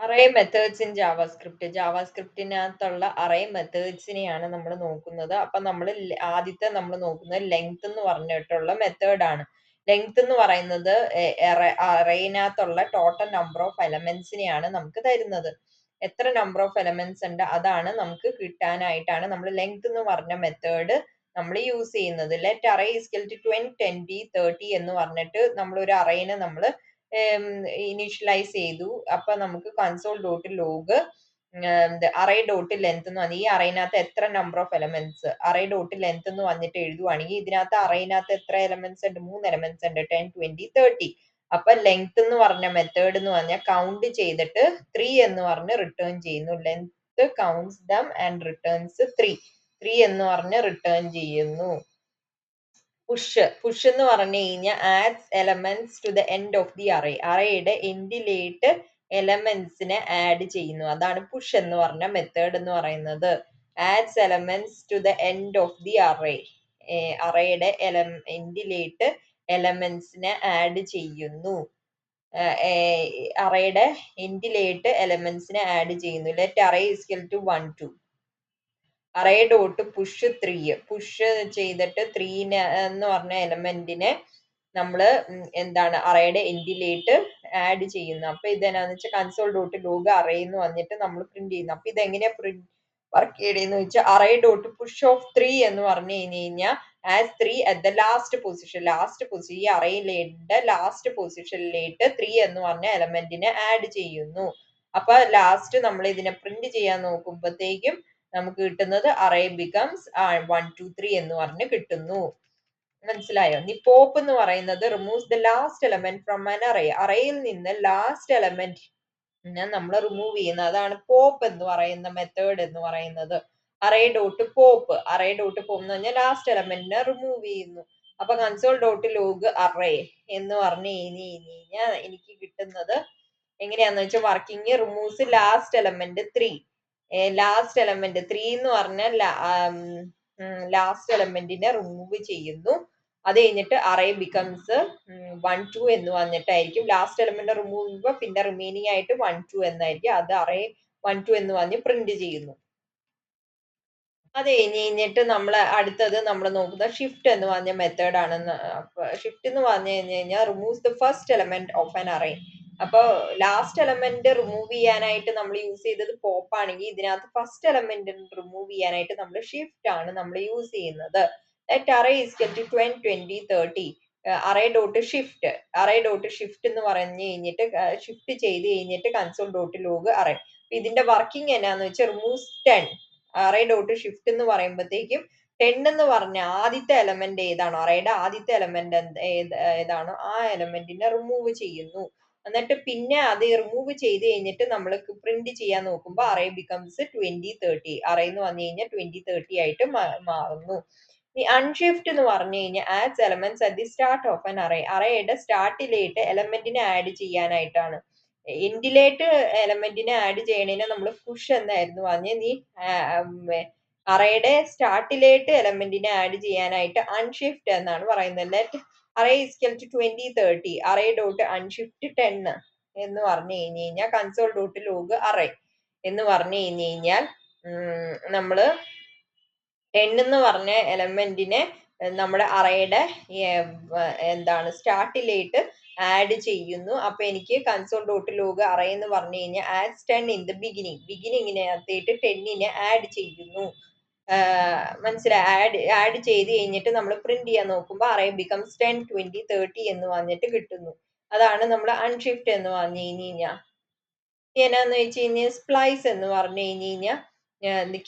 Array methods in ജാവാസ്ക്രിപ്റ്റിനകത്തുള്ള array മെത്തേഡ്സിനെയാണ് നമ്മൾ നോക്കുന്നത്. അപ്പൊ നമ്മൾ ആദ്യത്തെ നമ്മൾ നോക്കുന്നത് ലെങ്ത് എന്ന് പറഞ്ഞിട്ടുള്ള മെത്തേഡ് ആണ്. ലെങ്ത് എന്ന് പറയുന്നത് അറേനകത്തുള്ള ടോട്ടൽ നമ്പർ ഓഫ് എലമെന്റ്സിനെയാണ് നമുക്ക് തരുന്നത്. എത്ര നമ്പർ ഓഫ് എലമെന്റ്സ് ഉണ്ട് അതാണ് നമുക്ക് കിട്ടാനായിട്ടാണ് നമ്മൾ ലെങ്ത് എന്ന് പറഞ്ഞ മെത്തേഡ് നമ്മൾ യൂസ് ചെയ്യുന്നത്. Let array is equal to 20, 20, 30 എന്ന് പറഞ്ഞിട്ട് നമ്മൾ ഒരു അറേനെ നമ്മൾ ഇനീഷ്യലൈസ് ചെയ്തു. അപ്പൊ നമുക്ക് console dot log array dot length എന്ന് പറഞ്ഞാൽ ഈ അറേനകത്ത് എത്ര number of elements array dot length എന്ന് വന്നിട്ട് എഴുതുവാണെങ്കിൽ ഇതിനകത്ത് അറേനകത്ത് എത്ര എലമെന്റ്സ് ഉണ്ട്? 3 എലമെന്റ്സ് ഉണ്ട്, 10, 20, 30. അപ്പൊ ലെങ്ത് എന്ന് പറഞ്ഞ മെത്തേഡ് എന്ന് പറഞ്ഞാൽ കൗണ്ട് ചെയ്തിട്ട് 3 എന്ന് പറഞ്ഞ് റിട്ടേൺ ചെയ്യുന്നു. Length counts them and returns 3 എന്ന് പറഞ്ഞ് റിട്ടേൺ ചെയ്യുന്നു. പുഷ് എന്ന് പറഞ്ഞു കഴിഞ്ഞാൽ adds elements to the end of the array. അറേയുടെ എൻഡിലേട്ട് എലമെന്റ്സിനെ ആഡ് ചെയ്യുന്നു. അതാണ് പുഷ് എന്ന് പറഞ്ഞ മെത്തേഡ് എന്ന് പറയുന്നത്. Adds elements to the end of the array. അറേയുടെ എൻഡിലേട്ട് എലമെന്റ്സിനെ ആഡ് ചെയ്യുന്നു. അറേയുടെ എൻഡിലേട്ട് എലമെന്റ്സിനെ ആഡ് ചെയ്യുന്നു. Let array is equal to 1, 2. Array dot push 3. Push ചെയ്തിട്ട് 3 എന്ന് പറഞ്ഞ എലമെന്റിനെ നമ്മള് എന്താണ് അറേയുടെ എൻഡിലേട്ട് ആഡ് ചെയ്യുന്നു. അപ്പൊ ഇതെന്നാന്ന് വെച്ചാൽ കൺസോൾ ഡോട്ട് ലോഗ് അറേ എന്ന് വന്നിട്ട് നമ്മൾ പ്രിന്റ് ചെയ്യുന്നു. അപ്പൊ ഇതെങ്ങനെയാ വർക്ക് ചെയ്തെന്ന് വെച്ചാൽ അറേ ഡോട്ട് പുഷ് ഓഫ് 3 എന്ന് പറഞ്ഞു കഴിഞ്ഞാൽ as 3 at the last position ഈ അറേയിലെ ലാസ്റ്റ് പൊസിഷനിലേക്ക് 3 എന്ന് പറഞ്ഞ എലമെന്റിനെ ആഡ് ചെയ്യുന്നു. അപ്പൊ ലാസ്റ്റ് നമ്മൾ ഇതിനെ പ്രിന്റ് ചെയ്യാൻ നോക്കുമ്പോഴത്തേക്കും നമുക്ക് കിട്ടുന്നത് അറേ ബിക്കംസ് 1, 2, 3 എന്ന് പറഞ്ഞ് കിട്ടുന്നു. മനസ്സിലായോ? ഇനി പോപ്പ് എന്ന് പറയുന്നത് removes the last element from an array. അറേയിൽ നിന്ന് ലാസ്റ്റ് എലമെന്റ് നമ്മൾ റിമൂവ് ചെയ്യുന്നത്. അതാണ് പോപ്പ് എന്ന് പറയുന്ന മെത്തേഡ് എന്ന് പറയുന്നത്. അറേ ഡോട്ട് പോപ്പ് എന്ന് പറഞ്ഞാൽ ലാസ്റ്റ് എലമെന്റിനെ റിമൂവ് ചെയ്യുന്നു. അപ്പൊ കൺസോൾ ഡോട്ട് ലോഗ് അറേ എന്ന് പറഞ്ഞു കഴിഞ്ഞാൽ എനിക്ക് കിട്ടുന്നത് എങ്ങനെയാന്ന് വെച്ചാൽ working removes last element 3. Last element 3 എന്ന് പറഞ്ഞാൽ ലാസ്റ്റ് എലമെന്റിനെ റിമൂവ് ചെയ്യുന്നു. അത് കഴിഞ്ഞിട്ട് അറേ ബിക്കംസ് 1, 2 എന്ന് വന്നിട്ടായിരിക്കും ലാസ്റ്റ് എലമെന്റ് റിമൂവ് ചെയ്യുമ്പോൾ പിന്നെ റിമൈനിങ് ആയിട്ട് 1, 2 എന്നായിരിക്കും. അത് അറേ 1, 2 എന്ന് പറഞ്ഞ് പ്രിന്റ് ചെയ്യുന്നു. അത് കഴിഞ്ഞിട്ട് നമ്മൾ അടുത്തത് നമ്മൾ നോക്കുന്ന ഷിഫ്റ്റ് എന്ന് പറഞ്ഞ മെത്തേഡ് ആണെന്ന്. ഷിഫ്റ്റ് എന്ന് പറഞ്ഞു കഴിഞ്ഞാൽ removes the first element of an array. അപ്പൊ ലാസ്റ്റ് എലമെന്റ് റിമൂവ് ചെയ്യാനായിട്ട് നമ്മൾ യൂസ് ചെയ്തത് പോപ്പ് ആണെങ്കിൽ ഇതിനകത്ത് ഫസ്റ്റ് എലമെന്റ് റിമൂവ് ചെയ്യാനായിട്ട് നമ്മൾ ഷിഫ്റ്റ് ആണ് നമ്മൾ യൂസ് ചെയ്യുന്നത്. Let array is equal to 20, 20, 30. Array dot shift എന്ന് പറഞ്ഞു കഴിഞ്ഞിട്ട് ഷിഫ്റ്റ് ചെയ്ത് കഴിഞ്ഞിട്ട് കൺസോൾ ഡോട്ട് ലോഗ് അറേ. ഇതിന്റെ വർക്കിംഗ് എന്നാന്ന് വെച്ചാൽ റിമൂവ്സ് 10. അറേ ഡോട്ട് ഷിഫ്റ്റ് എന്ന് പറയുമ്പോഴത്തേക്കും 10 എന്ന് പറഞ്ഞ ആദ്യത്തെ എലമെന്റ് ഏതാണോ അറേയുടെ ആദ്യത്തെ എലമെന്റ് ഏതാണോ ആ എലമെന്റിനെ റിമൂവ് ചെയ്യുന്നു. എന്നിട്ട് പിന്നെ അത് റിമൂവ് ചെയ്ത് കഴിഞ്ഞിട്ട് നമ്മൾ പ്രിന്റ് ചെയ്യാൻ നോക്കുമ്പോൾ അറേ ബിക്കംസ് 20, 30. അറേ എന്ന് പറഞ്ഞു കഴിഞ്ഞാൽ 20, 30 ആയിട്ട് മാറുന്നു. ഈ അൺഷിഫ്റ്റ് എന്ന് പറഞ്ഞു കഴിഞ്ഞാൽ adds elements at the start of an array. അറേയുടെ സ്റ്റാർട്ടിലേക്ക് എലമെന്റിനെ ആഡ് ചെയ്യാനായിട്ടാണ്. എൻഡിലേട്ട് എലമെന്റിനെ ആഡ് ചെയ്യണതിനെ നമ്മൾ പുഷ് എന്നായിരുന്നു പറഞ്ഞ്. നീ അറേയുടെ സ്റ്റാർട്ടിലേട്ട് എലമെന്റിനെ ആഡ് ചെയ്യാനായിട്ട് അൺഷിഫ്റ്റ് എന്നാണ് പറയുന്നത്. Let array equal to 20, 30. Array dot unshift 10 എന്ന് പറഞ്ഞു കഴിഞ്ഞാൽ കൺസോൾ ഡോട്ട് ലോഗ് അറേ എന്ന് പറഞ്ഞു കഴിഞ്ഞാൽ നമ്മള് 10 എന്ന് പറഞ്ഞ എലമെന്റിനെ നമ്മുടെ അറേയുടെ എന്താണ് സ്റ്റാർട്ടിലേക്ക് ആഡ് ചെയ്യുന്നു. അപ്പൊ എനിക്ക് കൺസോൾ ഡോട്ട് ലോഗ് അറേ എന്ന് പറഞ്ഞു കഴിഞ്ഞാൽ ആഡ്സ് 10 ഇൻ ദ ബിഗിനിങ്ങിനകത്തേക്ക് 10നെ ആഡ് ചെയ്യുന്നു. മനസ്സിലായി? ആഡ് ചെയ്ത് കഴിഞ്ഞിട്ട് നമ്മൾ പ്രിന്റ് ചെയ്യാൻ നോക്കുമ്പോൾ അറേ ബിക്കംസ് 10, 20, 30 എന്ന് പറഞ്ഞിട്ട് കിട്ടുന്നു. അതാണ് നമ്മൾ അൺഷിഫ്റ്റ് എന്ന് പറഞ്ഞു കഴിഞ്ഞാൽ. എന്നാന്ന് വെച്ച് കഴിഞ്ഞാൽ സ്പ്ലൈസ് എന്ന് പറഞ്ഞു കഴിഞ്ഞാൽ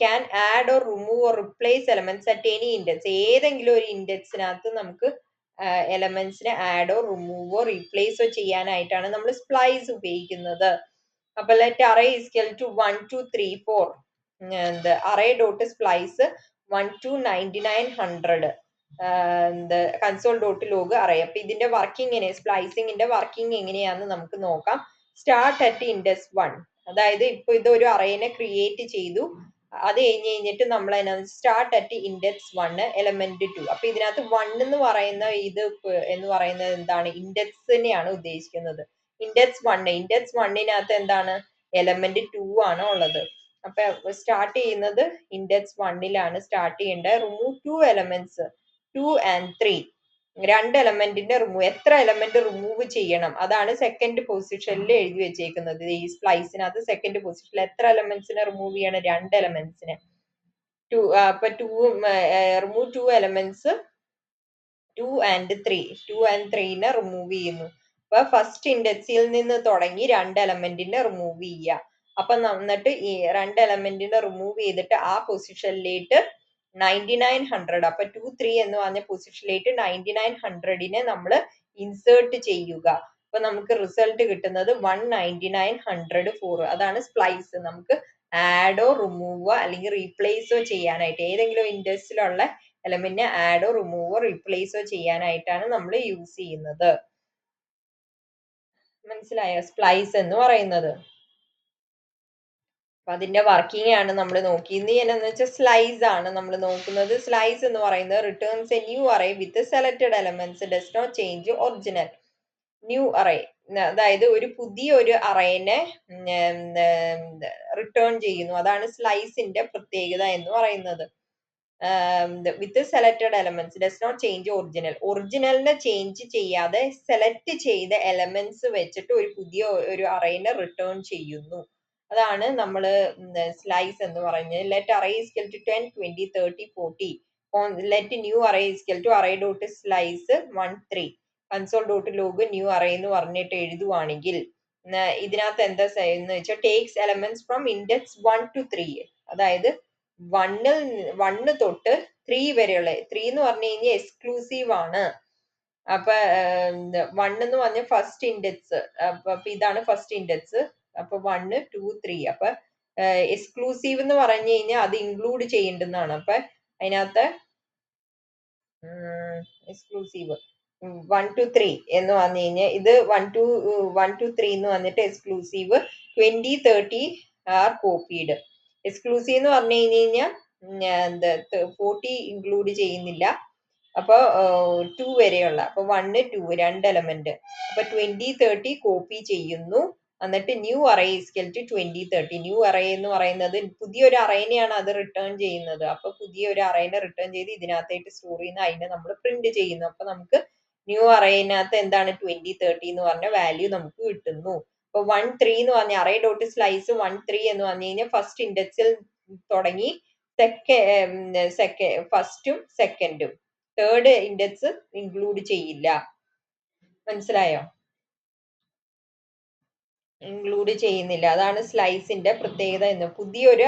can add or remove or replace elements at any index. ഏതെങ്കിലും ഒരു ഇൻഡെക്സിനകത്ത് നമുക്ക് എലമെന്റ്സിനെ ആഡോ റിമൂവോ റീപ്ലേസോ ചെയ്യാനായിട്ടാണ് നമ്മൾ സ്പ്ലൈസ് ഉപയോഗിക്കുന്നത്. അപ്പൊ let array equal to 1, 2, 3, 4. Array dot splice 1 to 99, 100. Console dot log array. അപ്പൊ ഇതിന്റെ വർക്കിംഗ് സ്പ്ലൈസിങ്ങിന്റെ വർക്കിംഗ് എങ്ങനെയാന്ന് നമുക്ക് നോക്കാം. Start at index 1. അതായത് ഇപ്പൊ ഇതൊരു അറേനെ ക്രിയേറ്റ് ചെയ്തു. അത് കഴിഞ്ഞിട്ട് നമ്മൾ സ്റ്റാർട്ട് അറ്റ് ഇൻഡെക്സ് 1 എലമെന്റ് 2. അപ്പൊ ഇതിനകത്ത് 1 എന്ന് പറയുന്ന എന്ന് പറയുന്നത് എന്താണ്? ഇൻഡെക്സിനെയാണ് ഉദ്ദേശിക്കുന്നത്. ഇൻഡെക്സ് 1 ഇൻഡെക്സ് 1നകത്ത് എന്താണ്? എലമെന്റ് 2 ആണ് ഉള്ളത്. അപ്പൊ സ്റ്റാർട്ട് ചെയ്യുന്നത് ഇൻഡെക്സ് 1ലാണ് സ്റ്റാർട്ട് ചെയ്യേണ്ടത്. Remove 2 elements 2 and 3. രണ്ട് എലമെന്റിന്റെ റിമൂവ്, എത്ര എലമെന്റ് റിമൂവ് ചെയ്യണം അതാണ് സെക്കൻഡ് പൊസിഷനിൽ എഴുതി വെച്ചേക്കുന്നത്. ഈ സ്പ്ലൈസിനകത്ത് സെക്കൻഡ് പൊസിഷനിൽ എത്ര എലമെന്റ്സിനെ റിമൂവ് ചെയ്യണം? രണ്ട് എലമെന്റ്സിനെ. അപ്പൊ റിമൂവ് 2 എലമെന്റ്സ് 2 and 3. 2 and 3നെ റിമൂവ് ചെയ്യുന്നു. അപ്പൊ ഫസ്റ്റ് ഇൻഡെക്സിൽ നിന്ന് തുടങ്ങി രണ്ട് എലമെന്റിനെ റിമൂവ് ചെയ്യുക. അപ്പൊ എന്നിട്ട് ഈ രണ്ട് എലമെന്റിനെ റിമൂവ് ചെയ്തിട്ട് ആ പൊസിഷനിലേക്ക് 9900, അപ്പൊ 2 3 എന്ന് പറഞ്ഞ പൊസിഷനിലേക്ക് 9900നെ നമ്മൾ ഇൻസേർട്ട് ചെയ്യുക. അപ്പൊ നമുക്ക് റിസൾട്ട് കിട്ടുന്നത് 19904. അതാണ് സ്പ്ലൈസ്. നമുക്ക് ആഡോ റിമൂവോ അല്ലെങ്കിൽ റീപ്ലേസോ ചെയ്യാനായിട്ട് ഏതെങ്കിലും ഇൻഡെക്സിലുള്ള എലമെന്റിനെ ആഡോ റിമൂവോ റീപ്ലേസോ ചെയ്യാനായിട്ടാണ് നമ്മൾ യൂസ് ചെയ്യുന്നത്. മനസ്സിലായോ സ്പ്ലൈസ് എന്ന് പറയുന്നത്? അപ്പൊ അതിന്റെ വർക്കിംഗ് ആണ് നമ്മൾ നോക്കി. ഇന്ന് എന്ന് വെച്ചാൽ സ്ലൈസ് ആണ് നമ്മൾ നോക്കുന്നത്. സ്ലൈസ് എന്ന് പറയുന്നത് returns a new array with selected elements, does not change original. New array, അതായത് ഒരു പുതിയ ഒരു അറേനെ റിട്ടേൺ ചെയ്യുന്നു. അതാണ് സ്ലൈസിന്റെ പ്രത്യേകത എന്ന് പറയുന്നത്. With selected elements does not change original. ഒറിജിനലിനെ ചേഞ്ച് ചെയ്യാതെ സെലക്ട് ചെയ്ത എലമെന്റ്സ് വെച്ചിട്ട് ഒരു പുതിയ ഒരു അറേനെ റിട്ടേൺ ചെയ്യുന്നു. അതാണ് നമ്മൾ സ്ലൈസ് എന്ന് പറയുന്നത്. Let array is equal to 10 20 30 40. Let new array is equal to array dot slice 1 3. Console dot log new array എന്ന് പറഞ്ഞിട്ട് എഴുതുവാണെങ്കിൽ ഇതിനകത്ത് എന്താ എന്ന് വെച്ചാൽ takes elements from index 1 to 3. അതായത് 1 തൊട്ട് 3 വരെയുള്ള, 3 എന്ന് പറഞ്ഞു കഴിഞ്ഞാൽ എക്സ്ക്ലൂസീവ് ആണ്. അപ്പൊ 1 എന്ന് പറഞ്ഞ ഫസ്റ്റ് ഇൻഡെക്സ്. അപ്പൊ ഇതാണ് ഫസ്റ്റ് ഇൻഡെക്സ്. അപ്പൊ 1 2 3. അപ്പൊ എക്സ്ക്ലൂസീവ് എന്ന് പറഞ്ഞു കഴിഞ്ഞാൽ അത് ഇൻക്ലൂഡ് ചെയ്യേണ്ടുന്നതാണ്. അപ്പൊ അതിനകത്ത് എക്സ്ക്ലൂസീവ് 1 to 3 എന്ന് പറഞ്ഞു കഴിഞ്ഞാൽ ഇത് 1 to 3 എന്ന് വന്നിട്ട് എക്സ്ക്ലൂസീവ്. 20 30 are copied. എക്സ്ക്ലൂസീവ് എന്ന് പറഞ്ഞു കഴിഞ്ഞാൽ 40 ഇൻക്ലൂഡ് ചെയ്യുന്നില്ല. അപ്പൊ 2 വരെയുള്ള, അപ്പൊ 1 2 രണ്ട് എലമെന്റ്. അപ്പൊ 20 30 കോപ്പി ചെയ്യുന്നു. എന്നിട്ട് new array equal to 20 30. New array എന്ന് പറയുന്നത് പുതിയൊരു അറേനെയാണ് അത് റിട്ടേൺ ചെയ്യുന്നത്. അപ്പൊ പുതിയൊരു അറേനെ റിട്ടേൺ ചെയ്ത് ഇതിനകത്തായിട്ട് സ്റ്റോർ ചെയ്യുന്ന അതിനെ നമ്മൾ പ്രിന്റ് ചെയ്യുന്നു. അപ്പൊ നമുക്ക് ന്യൂ അറേനകത്ത് എന്താണ് 20 30 എന്ന് പറഞ്ഞ വാല്യൂ നമുക്ക് കിട്ടുന്നു. അപ്പൊ 1 3 എന്ന് പറഞ്ഞ അറേ ഡോട്ട് സ്ലൈസ് 1 3 എന്ന് പറഞ്ഞു കഴിഞ്ഞാൽ ഫസ്റ്റ് ഇൻഡെക്സിൽ തുടങ്ങി ഫസ്റ്റും സെക്കൻഡും തേർഡ് ഇൻഡെക്സ് ഇൻക്ലൂഡ് ചെയ്യില്ല. മനസ്സിലായോ? ഇൻക്ലൂഡ് ചെയ്യുന്നില്ല. അതാണ് സ്ലൈസിന്റെ പ്രത്യേകത. എന്ന് പുതിയൊരു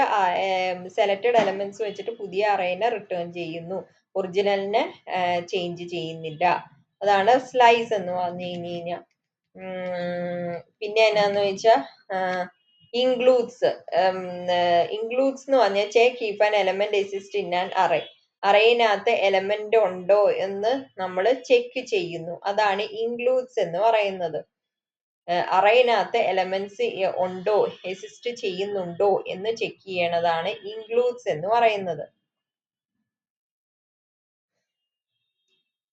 സെലക്ടഡ് എലമെന്റ്സ് വെച്ചിട്ട് പുതിയ അറേനെ റിട്ടേൺ ചെയ്യുന്നു, ഒറിജിനലിനെ ചേഞ്ച് ചെയ്യുന്നില്ല. അതാണ് സ്ലൈസ് എന്ന് പറഞ്ഞു കഴിഞ്ഞാൽ. പിന്നെ എന്നാന്ന് വെച്ചാ ഇൻക്ലൂഡ്സ്. ഇൻക്ലൂഡ്സ് എന്ന് പറഞ്ഞാൽ check if an element exist in an array. അറേനകത്ത് എലമെന്റ് ഉണ്ടോ എന്ന് നമ്മൾ ചെക്ക് ചെയ്യുന്നു. അതാണ് ഇൻക്ലൂഡ്സ് എന്ന് പറയുന്നത്. അറേനകത്ത് എലമെന്റ്സ് ഉണ്ടോ, എക്സിസ്റ്റ് ചെയ്യുന്നുണ്ടോ എന്ന് ചെക്ക് ചെയ്യണതാണ് ഇൻക്ലൂഡ്സ് എന്ന് പറയുന്നത്.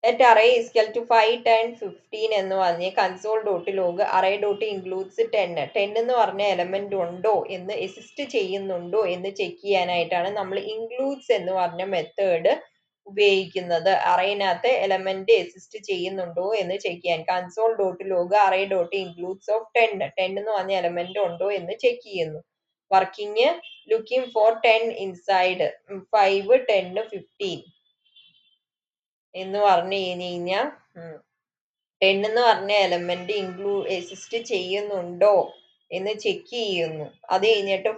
Let array is equal to 5 10 15 എന്ന് പറഞ്ഞ് console dot log array dot includes 10. 10 എന്ന് പറഞ്ഞ എലമെന്റ് ഉണ്ടോ എന്ന്, എക്സിസ്റ്റ് ചെയ്യുന്നുണ്ടോ എന്ന് ചെക്ക് ചെയ്യാനായിട്ടാണ് നമ്മൾ ഇൻക്ലൂഡ്സ് എന്ന് പറഞ്ഞ മെത്തേഡ് ഉപയോഗിക്കുന്നത്. അറേനകത്ത് എലമെന്റ് എക്സിസ്റ്റ് ചെയ്യുന്നുണ്ടോ എന്ന് ചെക്ക് ചെയ്യാൻ console dot log array dot includes of 10. 10 എന്ന് പറഞ്ഞ എലമെന്റ് ഉണ്ടോ എന്ന് ചെക്ക് ചെയ്യുന്നു. വർക്കിംഗ് ലുക്കിംഗ് ഫോർ 10 ഇൻസൈഡ് 5 10 15 എന്ന് പറഞ്ഞു കഴിഞ്ഞാൽ 10 എന്ന് പറഞ്ഞ എലമെന്റ് എക്സിസ്റ്റ് ചെയ്യുന്നുണ്ടോ എന്ന് ചെക്ക് ചെയ്യുന്നു. അത് കഴിഞ്ഞിട്ട്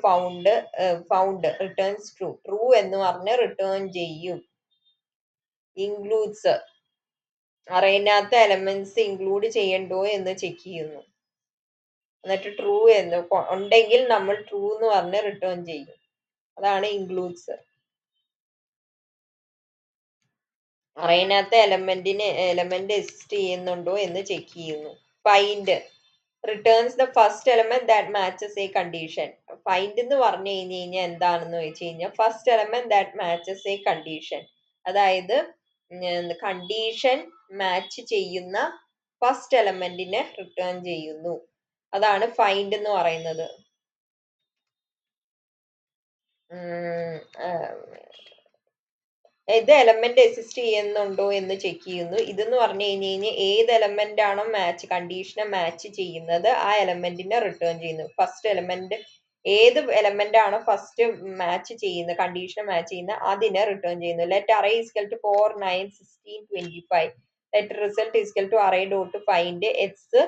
ഫൗണ്ട് റിട്ടേൺസ് ട്രൂ. ട്രൂ എന്ന് പറഞ്ഞ് റിട്ടേൺ ചെയ്യും. ഇൻക്ലൂഡ്സ് അറേനകത്ത് എലമെന്റ്സ് ഇൻക്ലൂഡ് ചെയ്യണ്ടോ എന്ന് ചെക്ക് ചെയ്യുന്നു. എന്നിട്ട് ട്രൂ എന്ന് ഉണ്ടെങ്കിൽ നമ്മൾ ട്രൂ എന്ന് പറഞ്ഞ് റിട്ടേൺ ചെയ്യും. അതാണ് ഇൻക്ലൂഡ്സ്. അറേനകത്ത് എലമെന്റ് എക്സിസ്റ്റ് ചെയ്യുന്നുണ്ടോ എന്ന് ചെക്ക് ചെയ്യുന്നു. Find returns the first element that matches A condition. Find എന്ന് പറഞ്ഞു കഴിഞ്ഞാൽ എന്താണെന്ന് വെച്ച് കഴിഞ്ഞാൽ first element that matches A condition. അതായത് കണ്ടീഷൻ മാച്ച് ചെയ്യുന്ന ഫസ്റ്റ് എലമെന്റിനെ റിട്ടേൺ ചെയ്യുന്നു. അതാണ് ഫൈൻഡ് എന്ന് പറയുന്നത്. ഉം, ഇത് എലമെന്റ് എക്സിസ്റ്റ് ചെയ്യുന്നുണ്ടോ എന്ന് ചെക്ക് ചെയ്യുന്നു. ഇതെന്ന് പറഞ്ഞു കഴിഞ്ഞാൽ ഏത് എലമെന്റ് ആണോ കണ്ടീഷനെ മാച്ച് ചെയ്യുന്നത് ആ എലമെന്റിനെ റിട്ടേൺ ചെയ്യുന്നു. ഫസ്റ്റ് എലമെന്റ് ഏത് എലമെന്റ് ആണോ ഫസ്റ്റ് മാച്ച് ചെയ്യുന്നത്, കണ്ടീഷനെ മാച്ച് ചെയ്യുന്ന അതിനെ റിട്ടേൺ ചെയ്യുന്നു. Let array ഈസ്കൽ to 4 9 16 25. Let result ഈസ്കൽ to array dot find x.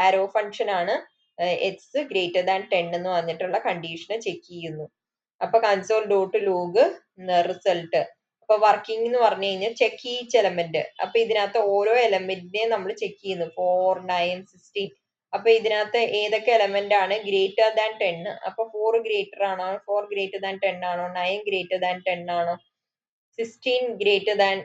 Arrow function ആണ്. എക്സ് ഗ്രേറ്റർ ദാൻ 10 എന്ന് വന്നിട്ടുള്ള കണ്ടീഷനെ ചെക്ക് ചെയ്യുന്നു. അപ്പൊ കൺസോൾ ഡോട്ട് ലോഗ് റിസൾട്ട്. അപ്പൊ വർക്കിംഗ് എന്ന് പറഞ്ഞു കഴിഞ്ഞാൽ ചെക്ക് ഈച്ച് എലമെന്റ്. അപ്പൊ ഇതിനകത്ത് ഓരോ എലമെന്റിനെയും നമ്മൾ ചെക്ക് ചെയ്യുന്നു. 4 9 16. അപ്പൊ ഇതിനകത്ത് ഏതൊക്കെ എലമെന്റ് ആണ് ഗ്രേറ്റർ ദാൻ 10? അപ്പൊ 4 ഗ്രേറ്റർ ആണോ, 4 ഗ്രേറ്റർ ദാൻ 10 ആണോ, 9 ഗ്രേറ്റർ ദാൻ 10 ആണോ, 16 ഗ്രേറ്റർ ദാൻ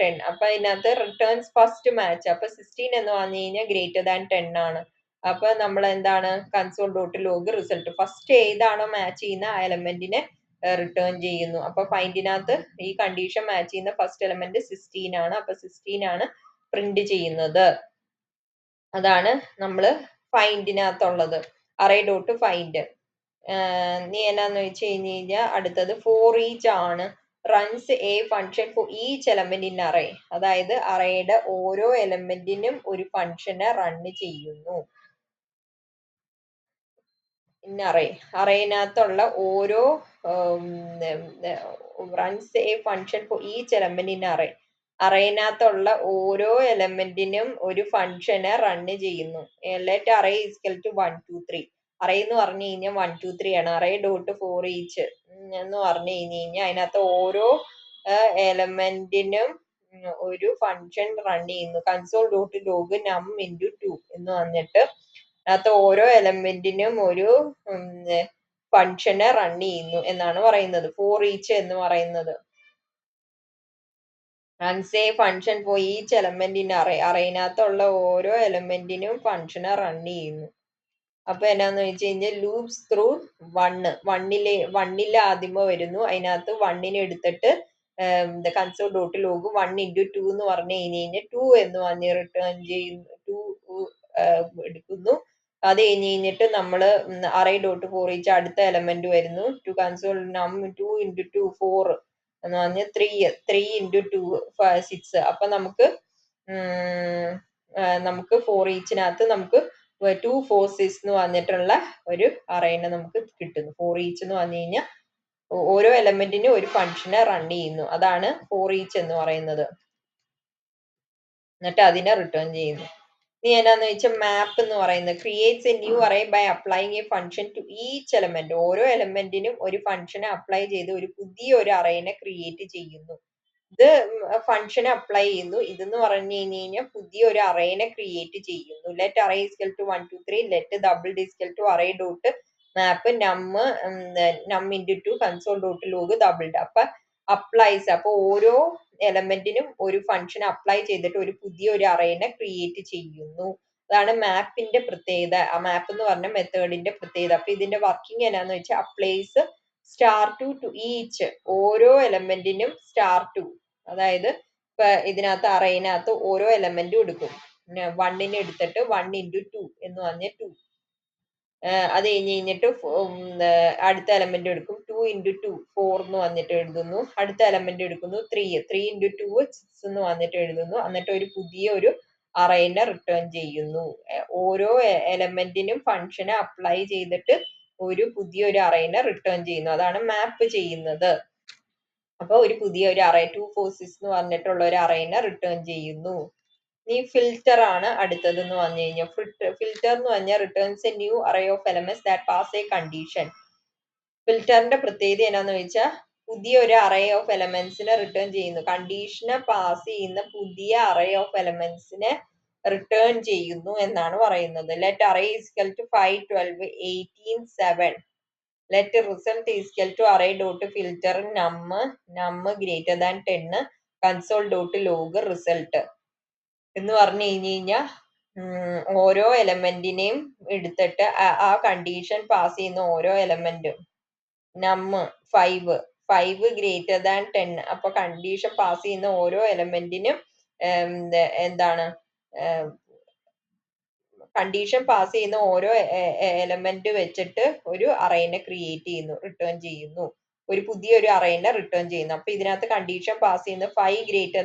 10? അപ്പൊ ഇതിനകത്ത് റിട്ടേൺസ് ഫസ്റ്റ് മാച്ച്. അപ്പൊ 16 എന്ന് പറഞ്ഞു കഴിഞ്ഞാൽ ഗ്രേറ്റർ ദാൻ 10 ആണ്. അപ്പൊ നമ്മൾ എന്താണ് console dot log result first ഏതാണോ മാച്ച് ചെയ്യുന്ന ആ എലമെന്റിനെ റിട്ടേൺ ചെയ്യുന്നു. അപ്പൊ ഫൈൻഡിനകത്ത് ഈ കണ്ടീഷൻ മാച്ച് ചെയ്യുന്ന ഫസ്റ്റ് എലമെന്റ് 16 ആണ്. അപ്പൊ 16 ആണ് പ്രിന്റ് ചെയ്യുന്നത്. അതാണ് നമ്മള് ഫൈൻഡിനകത്തുള്ളത്. Array dot find. നീ എന്നാന്ന് വെച്ച് കഴിഞ്ഞ് കഴിഞ്ഞാൽ അടുത്തത് ഫോർ ഈച്ച് ആണ്. Runs a function for each element in array. അതായത് അറേയുടെ ഓരോ എലമെന്റിനും ഒരു ഫംഗ്ഷനെ റണ്ണ് ചെയ്യുന്നു. ഇൻ അറേ, അറേനകത്തുള്ള ഓരോ runs a function for each element in array. അറേനകത്തുള്ള ഓരോ എലമെന്റിനും ഒരു ഫംഗ്ഷനെ റണ്ണ് ചെയ്യുന്നു. Let array ഈസ്കൽ to 1 2 3. അറേ എന്ന് പറഞ്ഞു കഴിഞ്ഞാൽ 1 2 3 ആണ്. അറേ ഡോട്ട് ഫോർ ഈച്ച് എന്ന് പറഞ്ഞു കഴിഞ്ഞ് കഴിഞ്ഞാൽ അതിനകത്ത് ഓരോ എലമെന്റിനും ഒരു ഫംഗ്ഷൻ റൺ ചെയ്യുന്നു. കൺസോൾ ഡോട്ട് ലോഗ് നം ഇൻറ്റു 2 എന്ന് വന്നിട്ട് അതിനകത്ത് ഓരോ എലമെന്റിനും ഒരു ഫംഗ്ഷനെ റൺ ചെയ്യുന്നു എന്നാണ് പറയുന്നത്. ഫോർ ഈച്ച് എന്ന് പറയുന്നത്. Runs a function for each element in array. അറേനകത്തുള്ള ഓരോ എലമെന്റിനും ഫംഗ്ഷനെ റൺ ചെയ്യുന്നു. അപ്പൊ എന്നാന്ന് വെച്ച് കഴിഞ്ഞാൽ ലൂപ്സ് ത്രൂ വണ്ണില് ആദ്യമേ വരുന്നു. അതിനകത്ത് വണ്ണിനെ എടുത്തിട്ട് കൺസോൾ ഡോട്ട് ലോഗ് 1 ഇൻറ്റു 2 എന്ന് പറഞ്ഞു കഴിഞ്ഞാൽ 2 എന്ന് പറഞ്ഞ് റിട്ടേൺ ചെയ്യുന്നു. 2 എടുക്കുന്നു. അത് കഴിഞ്ഞ് കഴിഞ്ഞിട്ട് നമ്മള് അറേ ഡോട്ട് ഫോർ ഈച്ച് അടുത്ത എലമെന്റ് വരുന്നു. ടു കൺസോൾ നം 2 ഇൻറ്റു 2 4 എന്ന് പറഞ്ഞ് 3 ഇൻറ്റു 2 6. അപ്പൊ നമുക്ക് ഫോർ ഈച്ചിനകത്ത് നമുക്ക് 2 4 6 എന്ന് വന്നിട്ടുള്ള ഒരു അറേനെ നമുക്ക് കിട്ടുന്നു. ഫോർ ഈച്ച് എന്ന് പറഞ്ഞു കഴിഞ്ഞാൽ ഓരോ എലമെന്റിനും ഒരു ഫംഗ്ഷനെ റൺ ചെയ്യുന്നു. അതാണ് ഫോർ ഈച്ച് എന്ന് പറയുന്നത്. എന്നിട്ട് അതിനെ റിട്ടേൺ ചെയ്യുന്നു. ഇനി എന്നാന്ന് വെച്ചാൽ മാപ്പ് എന്ന് പറയുന്നത് creates a new array by applying a function to each element. ഓരോ എലമെന്റിനും ഒരു ഫംഗ്ഷനെ അപ്ലൈ ചെയ്ത് ഒരു പുതിയ ഒരു അറേനെ ക്രിയേറ്റ് ചെയ്യുന്നു. ഇത് ഫംഗ്ഷനെ അപ്ലൈ ചെയ്യുന്നു. ഇതെന്ന് പറഞ്ഞു കഴിഞ്ഞാൽ പുതിയ ഒരു അറേനെ ക്രിയേറ്റ് ചെയ്യുന്നു. Let array ഈസ്കൽ to 1 2 3. Let double equal to array dot map num into 2 console dot log double. അപ്പൊ അപ്ലൈസ്. അപ്പൊ ഓരോ എലമെന്റിനും ഒരു ഫംഗ്ഷൻ അപ്ലൈ ചെയ്തിട്ട് ഒരു പുതിയ ഒരു അറേനെ ക്രിയേറ്റ് ചെയ്യുന്നു. അതാണ് മാപ്പിന്റെ പ്രത്യേകത. ആ മാപ്പ് എന്ന് പറഞ്ഞ മെത്തേഡിന്റെ പ്രത്യേകത. അപ്പൊ ഇതിന്റെ വർക്കിംഗ് എന്നാന്ന് വെച്ചാൽ അപ്ലൈസ് സ്റ്റാർ ടു ഈച്ച്. ഓരോ എലമെന്റിനും സ്റ്റാർ ടു. അതായത് ഇപ്പൊ ഇതിനകത്ത് അറേനകത്ത് ഓരോ എലമെന്റും എടുക്കും. വണ്ണിനെ എടുത്തിട്ട് 1 ഇൻറ്റു 2 എന്ന് പറഞ്ഞ 2. അത് കഴിഞ്ഞ് കഴിഞ്ഞിട്ട് അടുത്ത എലമെന്റ് എടുക്കും. 2 ഇൻറ്റു 2 4 എന്ന് വന്നിട്ട് എഴുതുന്നു. അടുത്ത എലമെന്റ് എടുക്കുന്നു 3 ഇൻറ്റു 2 6 എന്ന് വന്നിട്ട് എഴുതുന്നു. എന്നിട്ട് ഒരു പുതിയ ഒരു അറേനെ റിട്ടേൺ ചെയ്യുന്നു. ഓരോ എലമെന്റിനും ഫംഗ്ഷനെ അപ്ലൈ ചെയ്തിട്ട് ഒരു പുതിയ ഒരു അറേനെ റിട്ടേൺ ചെയ്യുന്നു. അതാണ് മാപ്പ് ചെയ്യുന്നത്. അപ്പൊ ഒരു പുതിയ ഒരു അറേ 2 4 6 എന്ന് പറഞ്ഞിട്ടുള്ള ഒരു അറേനെ റിട്ടേൺ ചെയ്യുന്നു. ഈ ഫിൽറ്റർ ആണ് അടുത്തത് എന്ന് പറഞ്ഞു കഴിഞ്ഞാൽ ഫിൽറ്റർ എന്ന് പറഞ്ഞാൽ returns a new array of elements that pass A condition. ഫിൽറ്ററിന്റെ പ്രത്യേകത എന്നാന്ന് വെച്ചാൽ പുതിയ ഒരു അറേ ഓഫ് എലമെന്റ്സിനെ റിട്ടേൺ ചെയ്യുന്നു. കണ്ടീഷനെ പാസ് ചെയ്യുന്ന പുതിയ അറേ ഓഫ് എലമെന്റ്സിനെ റിട്ടേൺ ചെയ്യുന്നു എന്നാണ് പറയുന്നത്. Let array ഈസ്കൽ to 5 12 18 7. Let result ഈസ്കൽ to array dot filter num greater than 10 console dot log result എന്ന് പറഞ്ഞു കഴിഞ്ഞ് കഴിഞ്ഞാൽ ഓരോ എലമെന്റിനെയും എടുത്തിട്ട് ആ കണ്ടീഷൻ പാസ് ചെയ്യുന്ന ഓരോ എലമെന്റും നം 5 ഗ്രേറ്റർ ദാൻ 10. അപ്പൊ കണ്ടീഷൻ പാസ് ചെയ്യുന്ന ഓരോ എലമെന്റിനും എന്താണ് കണ്ടീഷൻ പാസ് ചെയ്യുന്ന ഓരോ എലമെന്റ് വെച്ചിട്ട് ഒരു അറേനെ ക്രിയേറ്റ് ചെയ്യുന്നു, റിട്ടേൺ ചെയ്യുന്നു, ഒരു പുതിയൊരു അറേനെ റിട്ടേൺ ചെയ്യുന്നു. അപ്പൊ ഇതിനകത്ത് കണ്ടീഷൻ പാസ് ചെയ്യുന്നത് 5 ഗ്രേറ്റർ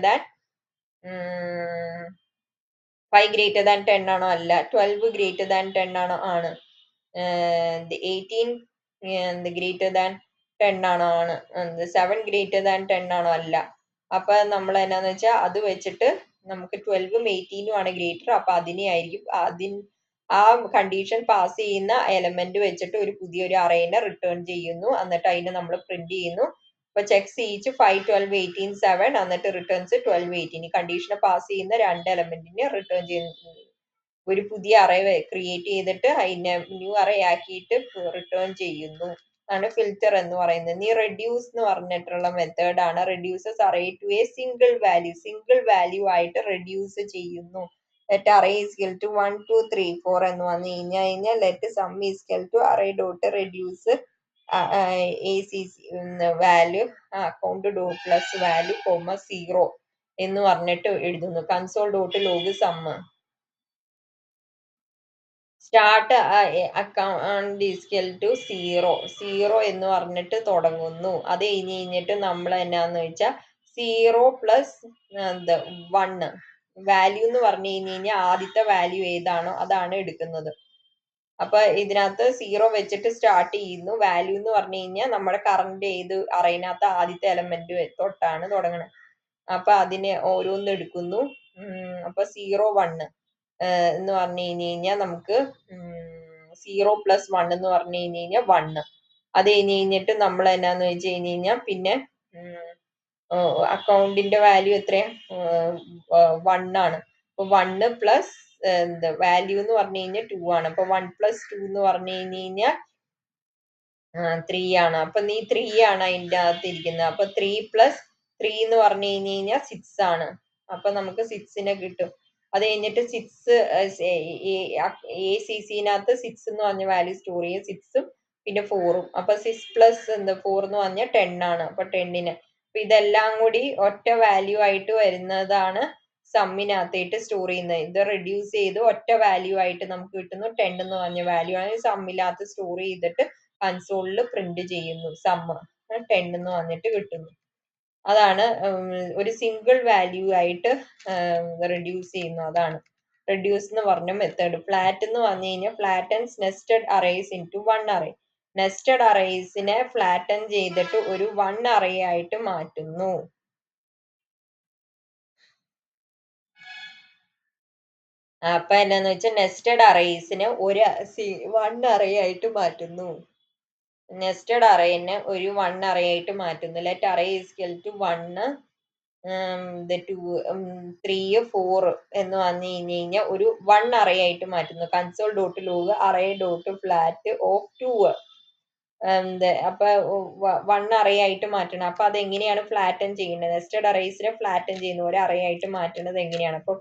ദാൻ 10 ആണോ? അല്ല. 12 ഗ്രേറ്റർ ദാൻ 10 ആണോ? ആണ്. 18 ഗ്രേറ്റർ ദാൻ 10 ആണോ? ആണ്. 7 ഗ്രേറ്റർ ദാൻ 10 ആണോ? അല്ല. അപ്പൊ നമ്മൾ എന്നാന്ന് വെച്ചാൽ അത് വെച്ചിട്ട് നമുക്ക് 12ഉം 18ഉം ആണ് ഗ്രേറ്റർ. അപ്പൊ അതിനെ ആയിരിക്കും ആ കണ്ടീഷൻ പാസ് ചെയ്യുന്ന എലമെന്റ് വെച്ചിട്ട് ഒരു പുതിയൊരു അറേനെ റിട്ടേൺ ചെയ്യുന്നു. എന്നിട്ട് അതിനെ നമ്മൾ പ്രിന്റ് ചെയ്യുന്നു. അപ്പൊ ചെക്സ് ഈച്ച് 5, 12, 18, 7 എന്നിട്ട് റിട്ടേൺസ് 12, 18. കണ്ടീഷനെ പാസ് ചെയ്യുന്ന രണ്ട് എലമെന്റിനെ റിട്ടേൺ ചെയ്യുന്നു. ഒരു പുതിയ അറേ ക്രിയേറ്റ് ചെയ്തിട്ട് അതിനെ ന്യൂ അറേ ആക്കിയിട്ട് റിട്ടേൺ ചെയ്യുന്നു. ആണ് ഫിൽറ്റർ എന്ന് പറയുന്നത്. ഈ റെഡ്യൂസ് എന്ന് പറഞ്ഞിട്ടുള്ള മെത്തേഡ് ആണ്. Reduces array to a single value ആയിട്ട് റെഡ്യൂസ് ചെയ്യുന്നു. ലെറ്റ് അറേ ഈസ്കൽ ടു 1, 2, 3, 4 എന്ന് വന്നു കഴിഞ്ഞാൽ let sum is equal to array dot reduce value account dot plus value comma 0 എന്ന് പറഞ്ഞിട്ട് എഴുതുന്നു. Console dot log sum start account is equal to 0 എന്ന് പറഞ്ഞിട്ട് തുടങ്ങുന്നു. അത് കഴിഞ്ഞിട്ട് നമ്മൾ എന്നാന്ന് വെച്ചാൽ 0 പ്ലസ് 1 വാല്യൂ എന്ന് പറഞ്ഞു കഴിഞ്ഞാൽ ആദ്യത്തെ വാല്യൂ ഏതാണോ അതാണ് എടുക്കുന്നത്. അപ്പൊ ഇതിനകത്ത് 0 വെച്ചിട്ട് സ്റ്റാർട്ട് ചെയ്യുന്നു. വാല്യൂ എന്ന് പറഞ്ഞു കഴിഞ്ഞാൽ നമ്മുടെ കറണ്ട് ഏത് അറേനകത്ത് ആദ്യത്തെ എലമെന്റ് തൊട്ടാണ് തുടങ്ങുന്നത്. അപ്പൊ അതിനെ ഓരോന്ന് എടുക്കുന്നു. അപ്പൊ 0, 1 എന്ന് പറഞ്ഞു കഴിഞ്ഞാൽ നമുക്ക് 0 പ്ലസ് 1 എന്ന് പറഞ്ഞു കഴിഞ്ഞാൽ 1. അത് കഴിഞ്ഞിട്ട് നമ്മൾ എന്നാന്ന് വെച്ച് കഴിഞ്ഞാൽ പിന്നെ അക്കൗണ്ടിന്റെ വാല്യൂ എത്രയാ? 1 ആണ്. അപ്പൊ 1 പ്ലസ് വാല്യൂ എന്ന് പറഞ്ഞു കഴിഞ്ഞാൽ 2 ആണ്. അപ്പൊ 1 പ്ലസ് 2 എന്ന് പറഞ്ഞു കഴിഞ്ഞാൽ 3 ആണ്. അപ്പൊ 3 ആണ് അതിന്റെ അകത്ത് ഇരിക്കുന്നത്. അപ്പൊ 3 പ്ലസ് 3 എന്ന് പറഞ്ഞു കഴിഞ്ഞാൽ 6 ആണ്. അപ്പൊ നമുക്ക് 6നെ കിട്ടും. അത് കഴിഞ്ഞിട്ട് 6 ACCനകത്ത് 6 എന്ന് പറഞ്ഞ വാല്യൂ സ്റ്റോർ ചെയ്യും. 6ഉം പിന്നെ 4ഉം. അപ്പൊ 6 പ്ലസ് 4 എന്ന് പറഞ്ഞാൽ 10 ആണ്. അപ്പൊ 10ന് അപ്പൊ ഇതെല്ലാം കൂടി ഒറ്റ വാല്യൂ ആയിട്ട് വരുന്നതാണ് സമ്മിനകത്തേട്ട് സ്റ്റോർ ചെയ്യുന്നത്. ഇത് റെഡ്യൂസ് ചെയ്ത് ഒറ്റ വാല്യൂ ആയിട്ട് നമുക്ക് കിട്ടുന്നു. 10 എന്ന് പറഞ്ഞ വാല്യൂ ആണ് സമ്മിനകത്ത് സ്റ്റോർ ചെയ്തിട്ട് കൺസോളിൽ പ്രിന്റ് ചെയ്യുന്നു. സമ്മ് 10 എന്ന് വന്നിട്ട് കിട്ടുന്നു. അതാണ് ഒരു സിംഗിൾ വാല്യൂ ആയിട്ട് റെഡ്യൂസ് ചെയ്യുന്നു. അതാണ് റെഡ്യൂസ് എന്ന് പറഞ്ഞ മെത്തേഡ്. ഫ്ലാറ്റ് എന്ന് പറഞ്ഞു കഴിഞ്ഞാൽ flattens nested arrays into one array. Nested അറേസിനെ ഫ്ലാറ്റൻ ചെയ്തിട്ട് ഒരു വൺ അറേ ആയിട്ട് മാറ്റുന്നു. അപ്പൊ എന്നാന്ന് വെച്ചാൽ നെസ്റ്റഡ് അറേസിനെ ഒരു വൺ അറേ ആയിട്ട് മാറ്റുന്നു. നെസ്റ്റഡ് അറേനെ ഒരു വൺ അറേ ആയിട്ട് മാറ്റുന്നു. ലെറ്റ് അറേ ഈസ്കൽ ടു 1, 2, 3, 4 എന്ന് വന്നു കഴിഞ്ഞാൽ ഒരു വൺ അറേ ആയിട്ട് മാറ്റുന്നു. Console dot log array dot flat of 2 അപ്പൊ വൺ അറേ ആയിട്ട് മാറ്റണം. അപ്പൊ അത് എങ്ങനെയാണ് ഫ്ലാറ്റൻ ചെയ്യുന്നത്? നെസ്റ്റഡ് അറേസിനെ ഫ്ലാറ്റൻ ചെയ്യുന്ന ഒരു അറേ ആയിട്ട് മാറ്റുന്നത് എങ്ങനെയാണ്? അപ്പൊ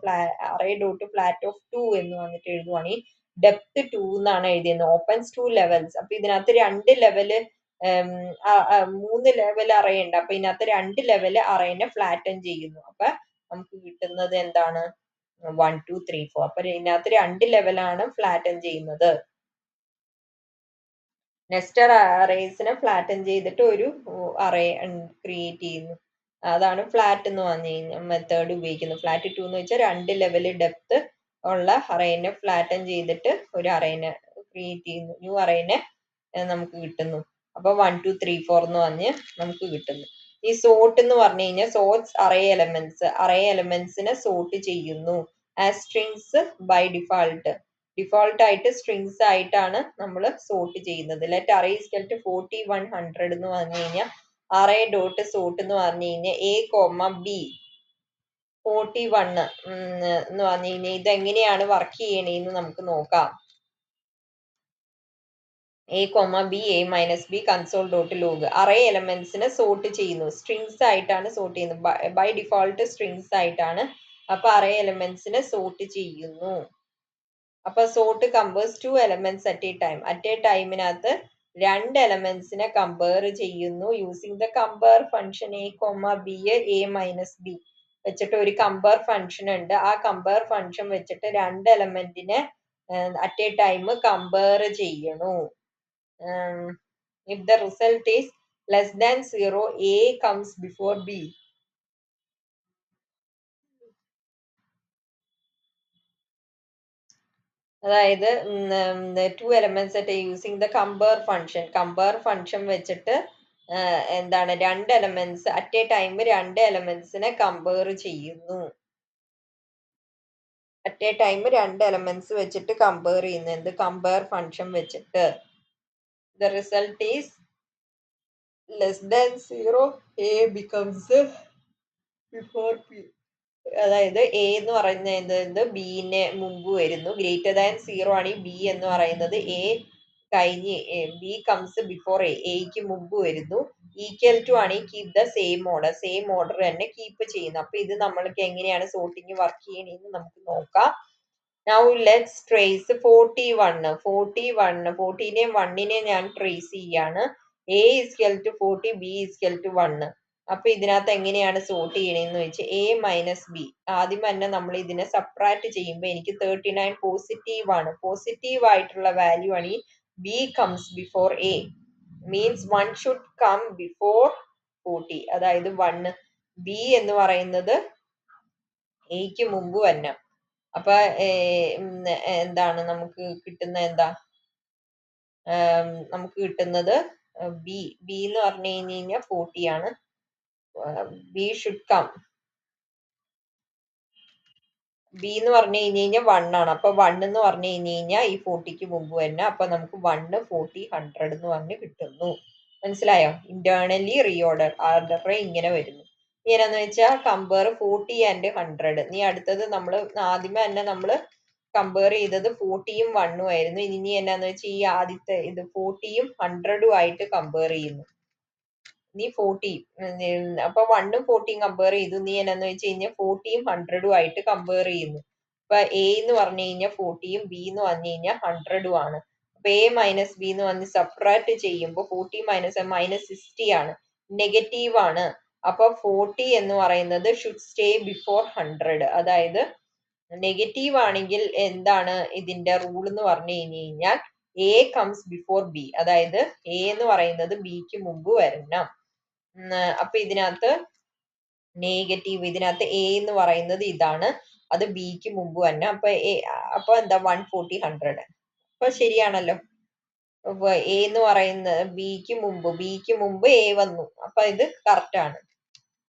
അറേ ഡോട്ട് ഫ്ലാറ്റ് ഓഫ് 2 എന്ന് വന്നിട്ട് എഴുതുവാണെങ്കിൽ ഡെപ്ത് 2 എന്നാണ് എഴുതിയത്. Opens 2 levels. അപ്പൊ ഇതിനകത്ത് 2 ലെവല് 3 ലെവൽ അറേ ഉണ്ട്. അപ്പൊ ഇതിനകത്ത് 2 ലെവൽ അറേനെ ഫ്ലാറ്റൻ ചെയ്യുന്നു. അപ്പൊ നമുക്ക് കിട്ടുന്നത് എന്താണ്? 1, 2, 3, 4. അപ്പൊ ഇതിനകത്ത് 2 ലെവലാണ് ഫ്ലാറ്റൻ ചെയ്യുന്നത്. നെസ്റ്റഡ് അറേസിനെ ഫ്ലാറ്റൻ ചെയ്തിട്ട് ഒരു അറേ ക്രിയേറ്റ് ചെയ്യുന്നു. അതാണ് ഫ്ലാറ്റ് എന്ന് പറഞ്ഞു കഴിഞ്ഞാൽ മെത്തേഡ് ഉപയോഗിക്കുന്നത്. ഫ്ലാറ്റ് 2 എന്ന് വെച്ചാൽ 2 ലെവൽ ഡെപ്ത് ഉള്ള അറേനെ ഫ്ലാറ്റൻ ചെയ്തിട്ട് ഒരു അറേനെ ക്രിയേറ്റ് ചെയ്യുന്നു. ന്യൂ അറേനെ നമുക്ക് കിട്ടുന്നു. അപ്പൊ 1, 2, 3, 4 എന്ന് പറഞ്ഞ് നമുക്ക് കിട്ടുന്നു. ഈ സോർട്ട് എന്ന് പറഞ്ഞു കഴിഞ്ഞാൽ സോർട്ട്സ് അറേ എലമെന്റ്സിനെ സോർട്ട് ചെയ്യുന്നു. ആസ് സ്ട്രിങ്സ് ബൈ ഡിഫോൾട്ട് ആയിട്ട് സ്ട്രിങ്സ് ആയിട്ടാണ് നമ്മൾ സോർട്ട് ചെയ്യുന്നത്. ലെറ്റ് അറേ ഈസ്കൽ ടു 40, 100 എന്ന് പറഞ്ഞു കഴിഞ്ഞാൽ അറേ ഡോട്ട് സോർട്ട് എന്ന് പറഞ്ഞു കഴിഞ്ഞാൽ A, B 41 എന്ന് പറഞ്ഞു കഴിഞ്ഞാൽ ഇതെങ്ങനെയാണ് വർക്ക് ചെയ്യണേന്ന് നമുക്ക് നോക്കാം. A, B, A-B console dot log array എലമെന്റ്സിനെ സോർട്ട് ചെയ്യുന്നു. സ്ട്രിങ്സ് ആയിട്ടാണ് സോർട്ട് ചെയ്യുന്നത്. ബൈ ഡിഫോൾട്ട് സ്ട്രിങ്സ് ആയിട്ടാണ്. അപ്പൊ അറേ എലമെന്റ്സിനെ സോർട്ട് ചെയ്യുന്നു. അപ്പൊ sort compares 2 elements at a ടൈമിനകത്ത് 2 എലമെന്റ്സിനെ കമ്പയർ ചെയ്യുന്നു. Using the compare function A, B A-B വെച്ചിട്ട് ഒരു കമ്പയർ ഫംഗ്ഷൻ ഉണ്ട്. ആ കമ്പയർ ഫംഗ്ഷൻ വെച്ചിട്ട് 2 എലമെന്റിനെ at a time compare ചെയ്യണു. If the result is less than 0, A comes before B. അതായത് to elements at using the compare function. Compare function വെച്ചിട്ട് എന്താണ് രണ്ട് എലമെന്റ്സ് അറ്റ് എ ടൈം രണ്ട് എലമെന്റ്സിനെ compare ചെയ്യുന്നു. അറ്റ് എ ടൈം രണ്ട് elements വെച്ചിട്ട് compare ചെയ്യുന്നത് കമ്പയർ ഫംഗ്ഷൻ വെച്ചിട്ട്. The result is less than 0, A becomes before B. അതായത് എ എന്ന് പറയുന്നത് ബിനെ മുമ്പ് വരുന്നു. ഗ്രേറ്റർ ദാൻ 0 ആണ് ഈ ബി എന്ന് പറയുന്നത്. എ കഴിഞ്ഞ് ബി കംസ് ബിഫോർ എക്ക് മുമ്പ് വരുന്നു. ഈക്വൽ ടു ആണ് keep the same order. Same order തന്നെ കീപ്പ് ചെയ്യുന്നു. അപ്പൊ ഇത് നമ്മൾക്ക് എങ്ങനെയാണ് സോർട്ടിങ് വർക്ക് ചെയ്യണമെന്ന് നമുക്ക് നോക്കാം. Now let's trace 41. 14നെയും 1നെയും ഞാൻ ട്രേസ് ചെയ്യാണ്. A is equal to 40, b is equal to 1. അപ്പൊ ഇതിനകത്ത് എങ്ങനെയാണ് സോർട്ട് ചെയ്യണമെന്ന് വെച്ച് എ മൈനസ് ബി. ആദ്യം തന്നെ നമ്മൾ ഇതിനെ സബ്ട്രാക്ട് ചെയ്യുമ്പോൾ എനിക്ക് 39 പോസിറ്റീവ് ആണ്. പോസിറ്റീവ് ആയിട്ടുള്ള വാല്യൂ ആണ് ഈ b comes before a. Means 1 should come before 40. അതായത് 1 ബി എന്ന് പറയുന്നത് എക്ക് മുമ്പ് വരണം. അപ്പൊ എന്താണ് നമുക്ക് കിട്ടുന്ന എന്താ നമുക്ക് കിട്ടുന്നത് ബി എന്ന് പറഞ്ഞു കഴിഞ്ഞാൽ 40 ആണ്. B should come. ബി എന്ന് പറഞ്ഞു കഴിഞ്ഞാൽ 1 ആണ്. അപ്പൊ 1 എന്ന് പറഞ്ഞു കഴിഞ്ഞാൽ ഈ 40ക്ക് മുമ്പ് തന്നെ. അപ്പൊ നമുക്ക് 1, 40, 100 എന്ന് പറഞ്ഞ് കിട്ടുന്നു. മനസ്സിലായോ? ഇന്റേർണലി ഓർഡർ ഇങ്ങനെ വരുന്നു. ഇങ്ങനെന്ന് വെച്ചാൽ കമ്പയർ 40 ആൻഡ് 100. നീ അടുത്തത് നമ്മൾ ആദ്യമേ തന്നെ നമ്മൾ കമ്പയർ ചെയ്തത് 40യും 1ഉം ആയിരുന്നു. ഇനി എന്നാന്ന് വെച്ചാൽ ഈ ആദ്യത്തെ ഇത് 40യും 100ഉം ആയിട്ട് കമ്പയർ ചെയ്യുന്നു. നീ 40 അപ്പൊ 1ഉം 40യും കമ്പയർ ചെയ്തു. നീ എന്നാന്ന് വെച്ച് കഴിഞ്ഞാൽ 40യും 100ഉം ആയിട്ട് കമ്പയർ ചെയ്യുന്നു. അപ്പൊ എ എന്ന് പറഞ്ഞു കഴിഞ്ഞാൽ 40യും ബി എന്ന് പറഞ്ഞു കഴിഞ്ഞാൽ 100ഉം ആണ്. അപ്പൊ എ മൈനസ് ബി എന്ന് പറഞ്ഞ് സബ്ട്രാക്ട് ചെയ്യുമ്പോൾ 40 മൈനസ് 60 ആണ്. നെഗറ്റീവ് ആണ്. അപ്പൊ 40 എന്ന് പറയുന്നത് ഷുഡ് സ്റ്റേ ബിഫോർ 100. അതായത് നെഗറ്റീവ് ആണെങ്കിൽ എന്താണ് ഇതിന്റെ റൂൾ എന്ന് പറഞ്ഞു കഴിഞ്ഞാൽ എ കംസ് ബിഫോർ ബി. അതായത് എ എന്ന് പറയുന്നത് ബിക്ക് മുമ്പ് വരണം. അപ്പൊ ഇതിനകത്ത് നെഗറ്റീവ്, ഇതിനകത്ത് എ എന്ന് പറയുന്നത് ഇതാണ്, അത് ബിക്ക് മുമ്പ് തന്നെ. അപ്പൊ എന്താ 140, 100. അപ്പൊ ശരിയാണല്ലോ. എ എന്ന് പറയുന്നത് ബിക്ക് മുമ്പ് എ വന്നു. അപ്പൊ ഇത് കറക്റ്റ് ആണ്.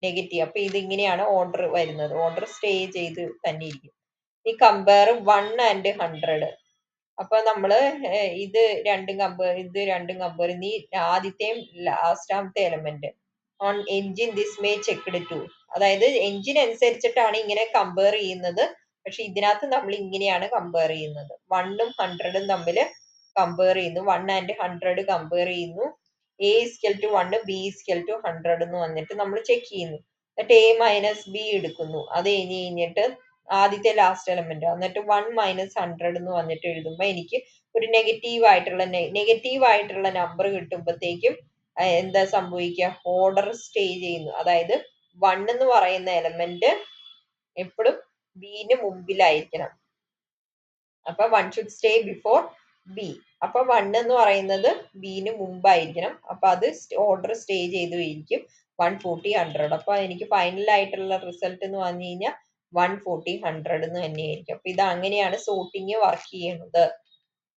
നെഗറ്റീവ്. അപ്പൊ ഇത് ഇങ്ങനെയാണ് ഓർഡർ വരുന്നത്. ഓർഡർ സ്റ്റേ ചെയ്ത് തന്നെ ഇരിക്കും. ഈ കമ്പയർ 1 ആൻഡ് 100. അപ്പൊ നമ്മള് ഇത് രണ്ടും കമ്പയർ നീ ആദ്യത്തെയും ലാസ്റ്റാമത്തെ element on engine this may checked to. അതായത് എൻജിൻ അനുസരിച്ചിട്ടാണ് ഇങ്ങനെ കമ്പയർ ചെയ്യുന്നത്. പക്ഷെ ഇതിനകത്ത് നമ്മൾ ഇങ്ങനെയാണ് കമ്പയർ ചെയ്യുന്നത്. 1ഉം 100ഉം തമ്മിൽ കമ്പയർ ചെയ്യുന്നു. 1 ആൻഡ് 100 കമ്പയർ ചെയ്യുന്നു. A is equal to 1, b is equal to 100 എന്ന് വന്നിട്ട് നമ്മൾ ചെക്ക് ചെയ്യുന്നു. എന്നിട്ട് എ മൈനസ് ബി എടുക്കുന്നു. അത് കഴിഞ്ഞിട്ട് ആദ്യത്തെ ലാസ്റ്റ് എലമെന്റ് എന്നിട്ട് 1 മൈനസ് 100 എന്ന് വന്നിട്ട് എഴുതുമ്പോൾ എനിക്ക് ഒരു നെഗറ്റീവ് ആയിട്ടുള്ള നമ്പർ കിട്ടുമ്പോഴത്തേക്കും എന്താ സംഭവിക്കുക? ഓർഡർ സ്റ്റേ ചെയ്യുന്നു. അതായത് 1 എന്ന് പറയുന്ന എലമെന്റ് എപ്പോഴും ബിന് മുമ്പിലായിരിക്കണം. അപ്പൊ 1 ഷുഡ് സ്റ്റേ ബിഫോർ ബി. അപ്പൊ 1 എന്ന് പറയുന്നത് ബിന് മുമ്പായിരിക്കണം. അപ്പൊ അത് ഓർഡർ സ്റ്റേ ചെയ്തു ഇരിക്കും 140, 100. അപ്പൊ എനിക്ക് ഫൈനൽ ആയിട്ടുള്ള റിസൾട്ട് എന്ന് പറഞ്ഞു കഴിഞ്ഞാൽ 140, 100 എന്ന് തന്നെയായിരിക്കും. അപ്പൊ ഇത് അങ്ങനെയാണ് സോർട്ടിങ് വർക്ക് ചെയ്യുന്നത്.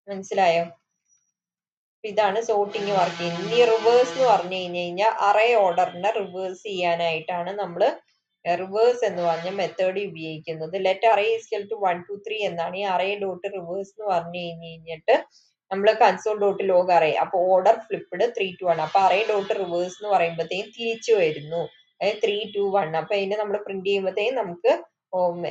മനസ്സിലായോ? ഇതാണ് സോർട്ടിങ് വർക്ക് ചെയ്യുന്നത്. ഇനി റിവേഴ്സ് എന്ന് പറഞ്ഞു കഴിഞ്ഞാൽ അറേ ഓർഡറിനെ റിവേഴ്സ് ചെയ്യാനായിട്ടാണ് നമ്മൾ റിവേഴ്സ് എന്ന് പറഞ്ഞ മെത്തേഡ് ഉപയോഗിക്കുന്നത്. ലെറ്റ് അറേ ഈക്വൽ ടു 1, 2, 3 എന്നാണ്. ഈ അറേ ഡോട്ട് റിവേഴ്സ് എന്ന് പറഞ്ഞു കഴിഞ്ഞിട്ട് നമ്മൾ കൺസോൾ ഡോട്ട് ലോഗ് അറേ. അപ്പൊ ഓർഡർ ഫ്ലിപ്ഡ് 3, 2, 1. അപ്പൊ അറേ ഡോട്ട് റിവേഴ്സ് എന്ന് പറയുമ്പോഴത്തേക്കും തിരിച്ചു വരുന്നു. അതായത് 3, 2, 1. അപ്പൊ ഇതിനെ നമ്മൾ പ്രിന്റ് ചെയ്യുമ്പോഴത്തേക്കും നമുക്ക്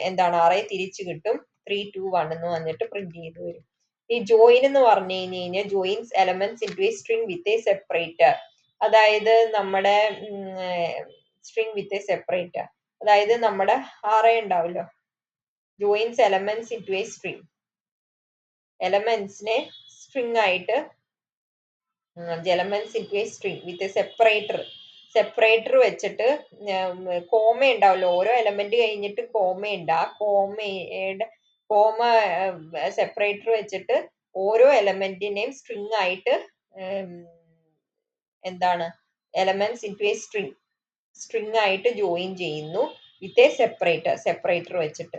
എന്താണ് അറേ തിരിച്ചു കിട്ടും. 3, 2, 1 എന്ന് വന്നിട്ട് പ്രിന്റ് ചെയ്ത് വരും. ഈ ജോയിൻ എന്ന് പറഞ്ഞു കഴിഞ്ഞാൽ joints elements into a string with a separator. അതായത് നമ്മുടെ സ്ട്രിംഗ് വിത്ത് എ സെപ്പറേറ്റർ. അതായത് നമ്മുടെ അറേ ഉണ്ടാവല്ലോ, joins elements into a string. എലമെന്റ്സിനെ സ്ട്രിംഗ് ആയിട്ട് elements into a string with separator വെച്ചിട്ട് കോമ ഉണ്ടാവല്ലോ, ഓരോ എലമെന്റ് കഴിഞ്ഞിട്ട് കോമ ഉണ്ട്. ആ കോമയുടെ കോമ സെപ്പറേറ്റർ വെച്ചിട്ട് ഓരോ എലമെന്റിനെയും സ്ട്രിങ് ആയിട്ട് എന്താണ് എലമെന്റ്സ് ഇൻടു എ സ്ട്രിങ് ആയിട്ട് ജോയിൻ ചെയ്യുന്നു വിത്ത് എ സെപ്പറേറ്റർ വെച്ചിട്ട്.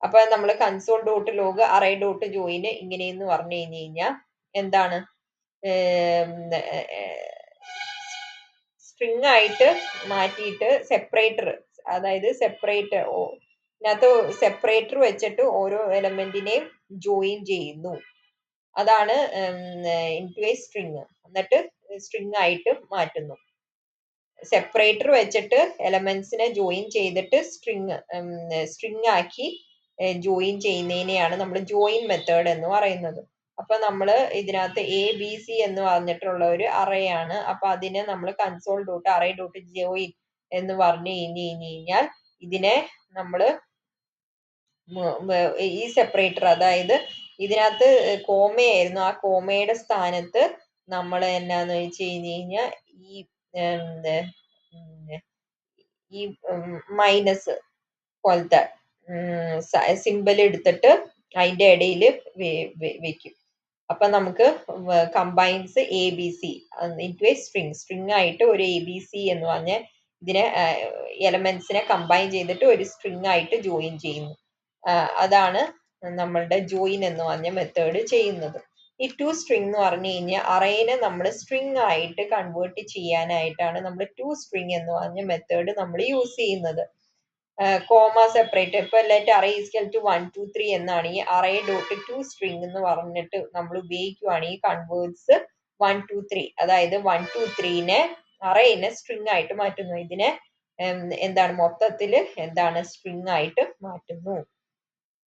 അപ്പൊ നമ്മൾ console dot log array dot join ഇങ്ങനെയെന്ന് പറഞ്ഞു കഴിഞ്ഞു കഴിഞ്ഞാൽ എന്താണ് സ്ട്രിങ് ആയിട്ട് മാറ്റിയിട്ട് സെപ്പറേറ്റർ, അതായത് ഇതിനകത്ത് സെപ്പറേറ്റർ വെച്ചിട്ട് ഓരോ എലമെന്റിനെയും ജോയിൻ ചെയ്യുന്നു. അതാണ് ഇൻടു എ സ്ട്രിങ്, എന്നിട്ട് സ്ട്രിങ് ആയിട്ട് മാറ്റുന്നു. സെപ്പറേറ്റർ വെച്ചിട്ട് എലമെന്റ്സിനെ ജോയിൻ ചെയ്തിട്ട് സ്ട്രിങ് ആക്കി ജോയിൻ ചെയ്യുന്നതിനെയാണ് നമ്മൾ ജോയിൻ മെത്തേഡ് എന്ന് പറയുന്നത്. അപ്പൊ നമ്മൾ ഇതിനകത്ത് എ ബി സി എന്ന് പറഞ്ഞിട്ടുള്ള ഒരു അറേ ആണ്. അപ്പൊ അതിനെ നമ്മൾ console dot array dot join എന്ന് പറഞ്ഞു കഴിഞ്ഞാൽ ഇതിനെ നമ്മൾ ഈ സെപ്പറേറ്റർ, അതായത് ഇതിനകത്ത് കോമയായിരുന്നു, ആ കോമയുടെ സ്ഥാനത്ത് നമ്മൾ എന്നാന്ന് വെച്ച് കഴിഞ്ഞാൽ ഈ മൈനസ് പോലത്തെ സിമ്പൽ എടുത്തിട്ട് അതിന്റെ ഇടയിൽ വെക്കും. അപ്പൊ നമുക്ക് combines A B C into a string ആയിട്ട് ഒരു എ ബി സി എന്ന് പറഞ്ഞ ഇതിനെ എലമെന്റ്സിനെ കമ്പൈൻ ചെയ്തിട്ട് ഒരു സ്ട്രിങ് ആയിട്ട് ജോയിൻ ചെയ്യുന്നു. അതാണ് നമ്മളുടെ ജോയിൻ എന്ന് പറഞ്ഞ മെത്തേഡ് ചെയ്യുന്നത്. ഈ ടു സ്ട്രിങ് എന്ന് പറഞ്ഞു കഴിഞ്ഞാൽ അറേനെ നമ്മൾ സ്ട്രിങ് ആയിട്ട് കൺവേർട്ട് ചെയ്യാനായിട്ടാണ് നമ്മൾ ടു സ്ട്രിങ് എന്ന് പറഞ്ഞ മെത്തേഡ് നമ്മൾ യൂസ് ചെയ്യുന്നത്. കോമ സെപ്പറേറ്റ്, ഇപ്പൊ ലെറ്റ് അറേ ഈക്വൽ ടു 1 2 3 എന്നാണെങ്കിൽ അറേ ഡോട്ട് ടു സ്ട്രിങ് എന്ന് പറഞ്ഞിട്ട് നമ്മൾ ഉപയോഗിക്കുവാണെങ്കിൽ കൺവേർട്സ് 1 2 3, അതായത് 1 2 3നെ അറേനെ സ്ട്രിങ് ആയിട്ട് മാറ്റുന്നു. ഇതിനെ എന്താണ് മൊത്തത്തില് എന്താണ് സ്ട്രിങ് ആയിട്ട് മാറ്റുന്നു.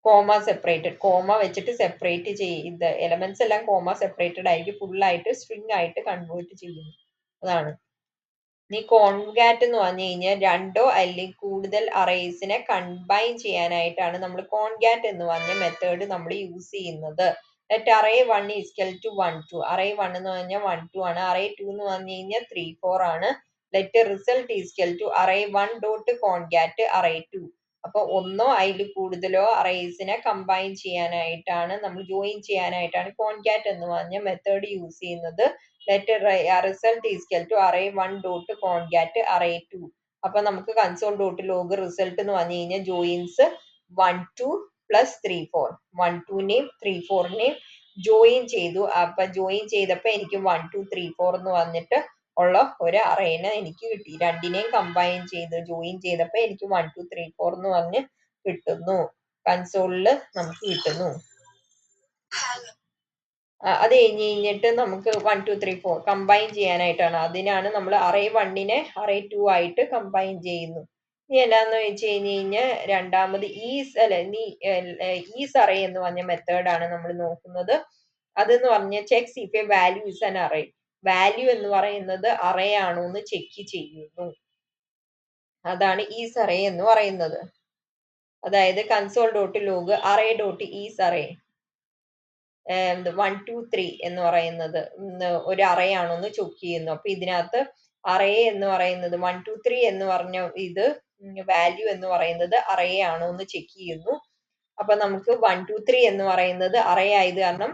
കോമ സെപ്പറേറ്റഡ്, കോമ വെച്ചിട്ട് സെപ്പറേറ്റ് ചെയ്ത് എലമെന്റ്സ് എല്ലാം കോമ സെപ്പറേറ്റഡ് ആയിരിക്കും, ഫുൾ ആയിട്ട് സ്ട്രിങ് ആയിട്ട് കൺവേർട്ട് ചെയ്യുന്നു. അതാണ് ഈ കോൺകാറ്റ് എന്ന് പറഞ്ഞു കഴിഞ്ഞാൽ രണ്ടോ അല്ലെങ്കിൽ കൂടുതൽ അറേസിനെ കമ്പൈൻ ചെയ്യാനായിട്ടാണ് നമ്മൾ കോൺകാറ്റ് എന്ന് പറഞ്ഞ മെത്തേഡ് നമ്മൾ യൂസ് ചെയ്യുന്നത്. Let array 1 equal to 1 2, array 1 എന്ന് പറഞ്ഞാൽ 1 2 ആണ്, അറേ 2 എന്ന് പറഞ്ഞു കഴിഞ്ഞാൽ 3 4 ആണ്. Let result equal to array 1 dot concat array 2. അപ്പൊ ഒന്നോ അതിൽ കൂടുതലോ അറേസിനെ കമ്പൈൻ ചെയ്യാനായിട്ടാണ്, നമ്മൾ ജോയിൻ ചെയ്യാനായിട്ടാണ് കോൺകാറ്റ് എന്ന് പറഞ്ഞ മെത്തേഡ് യൂസ് ചെയ്യുന്നത്. Let result equal to array 1 dot concat array 2. അപ്പൊ നമുക്ക് കൺസോൾ ഡോട്ട് ലോഗ് റിസൾട്ട് എന്ന് പറഞ്ഞു കഴിഞ്ഞാൽ ജോയിൻസ് 1 2 പ്ലസ് 3 4, 1 2നെയും 3 4നെയും ജോയിൻ ചെയ്തു. അപ്പൊ ജോയിൻ ചെയ്തപ്പോ എനിക്ക് 1 2 3 4 എന്ന് വന്നിട്ട് ഉള്ള ഒരു അറേനെ എനിക്ക് കിട്ടി. രണ്ടിനെയും കമ്പൈൻ ചെയ്ത് ജോയിൻ ചെയ്തപ്പോ എനിക്ക് 1 2 3 4 എന്ന് പറഞ്ഞ് കിട്ടുന്നു, കൺസോളില് നമുക്ക് കിട്ടുന്നു. അത് കഴിഞ്ഞിട്ട് നമുക്ക് 1 2 3 4 കമ്പൈൻ ചെയ്യാനായിട്ടാണ്, അതിനാണ് നമ്മൾ അറേ 1നെ അറേ 2 ആയിട്ട് കമ്പൈൻ ചെയ്യുന്നു. ഇനി എന്നാന്ന് വെച്ച് കഴിഞ്ഞാൽ രണ്ടാമത് ഈസ് അറേ എന്ന് പറഞ്ഞ മെത്തേഡാണ് നമ്മൾ നോക്കുന്നത്. അതെന്ന് പറഞ്ഞ checks if a value is an array, value എന്ന് പറയുന്നത് അറേ ആണോ എന്ന് ചെക്ക് ചെയ്യുന്നു. അതാണ് ഈസ് അറേ എന്ന് പറയുന്നത്. അതായത് console dot log array dot is array 1 2 3 എന്ന് പറയുന്നത് ഒരു അറേ ആണോ എന്ന് ചെക്ക് ചെയ്യുന്നു. അപ്പൊ ഇതിനകത്ത് അറേ എന്ന് പറയുന്നത് 1 2 3 എന്ന് പറഞ്ഞ ഇത് വാല്യൂ എന്ന് പറയുന്നത് അറേ ആണോ എന്ന് ചെക്ക് ചെയ്യുന്നു. അപ്പൊ നമുക്ക് 1 2 3 എന്ന് പറയുന്നത് അറേ ആയത് കാരണം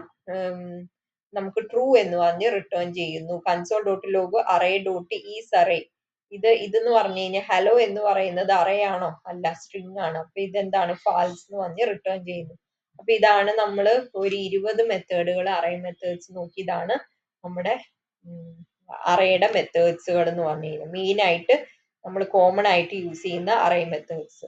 നമുക്ക് ട്രൂ എന്ന് പറഞ്ഞ് റിട്ടേൺ ചെയ്യുന്നു. Console dot log array dot is array, ഇതെന്ന് പറഞ്ഞു കഴിഞ്ഞാൽ ഹലോ എന്ന് പറയുന്നത് അറേ ആണോ, അല്ല സ്ട്രിങ് ആണ്. അപ്പൊ ഇതെന്താണ് ഫാൾസ് എന്ന് പറഞ്ഞ് റിട്ടേൺ ചെയ്യുന്നു. അപ്പൊ ഇതാണ് നമ്മൾ ഒരു 20 മെത്തേഡുകൾ അറേ മെത്തേഡ്സ് നോക്കി. ഇതാണ് നമ്മുടെ അറേയുടെ മെത്തേഡ്സുകൾ എന്ന് പറഞ്ഞു കഴിഞ്ഞാൽ മെയിൻ ആയിട്ട് നമ്മൾ കോമൺ ആയിട്ട് യൂസ് ചെയ്യുന്ന അറേ മെത്തേഡ്സ്.